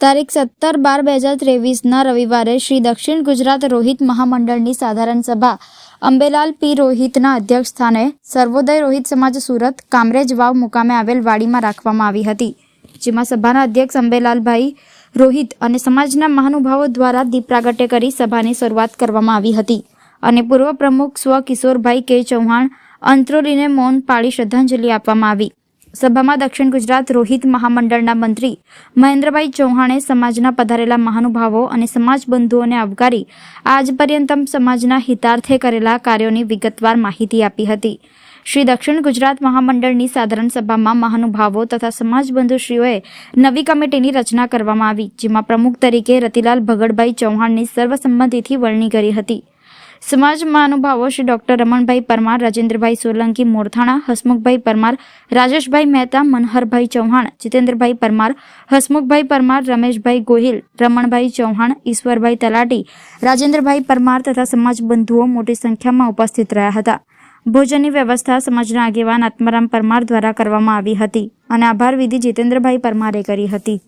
તારીખ 17/12/2023 રવિવારે શ્રી દક્ષિણ ગુજરાત રોહિત મહામંડળની સાધારણ સભા અંબેલાલ પી રોહિતના અધ્યક્ષ સ્થાને સર્વોદય રોહિત સમાજ સુરત કામરેજ વાવ મુકામે આવેલ વાડીમાં રાખવામાં આવી હતી, જેમાં સભાના અધ્યક્ષ અંબેલાલભાઈ રોહિત અને સમાજના મહાનુભાવો દ્વારા દીપ પ્રાગટ્ય કરી સભાની શરૂઆત કરવામાં આવી હતી અને પૂર્વ પ્રમુખ સ્વ કિશોરભાઈ કે ચૌહાણ અંત્રોલીને મૌન પાળી શ્રદ્ધાંજલિ આપવામાં આવી। સભામાં દક્ષિણ ગુજરાત રોહિત મહામંડળના મંત્રી મહેન્દ્રભાઈ ચૌહાણે સમાજના પધારેલા મહાનુભાવો અને સમાજ બંધુઓને આવકારી આજ પર્યંતમ સમાજના હિતાર્થે કરેલા કાર્યોની વિગતવાર માહિતી આપી હતી। શ્રી દક્ષિણ ગુજરાત મહામંડળની સાધારણ સભામાં મહાનુભાવો તથા સમાજ બંધુશ્રીઓએ નવી કમિટીની રચના કરવામાં આવી, જેમાં પ્રમુખ તરીકે રતિલાલ ભગડભાઈ ચૌહાણની સર્વસંમતિથી વરણી કરી હતી। સમાજ મહાનુભાવો શ્રી ડોક્ટર રમણભાઈ પરમાર, રાજેન્દ્રભાઈ સોલંકી મોરથાણા, હસમુખભાઈ પરમાર, રાજેશભાઈ મહેતા, મનહરભાઈ ચૌહાણ, જીતેન્દ્રભાઈ પરમાર, હસમુખભાઈ પરમાર, રમેશભાઈ ગોહિલ, રમણભાઈ ચૌહાણ, ઈશ્વરભાઈ તલાટી, રાજેન્દ્રભાઈ પરમાર તથા સમાજ બંધુઓ મોટી સંખ્યામાં ઉપસ્થિત રહ્યા હતા। ભોજનની વ્યવસ્થા સમાજના આગેવાન આત્મારામ પરમાર દ્વારા કરવામાં આવી હતી અને આભાર વિધિ જીતેન્દ્રભાઈ પરમારે કરી હતી।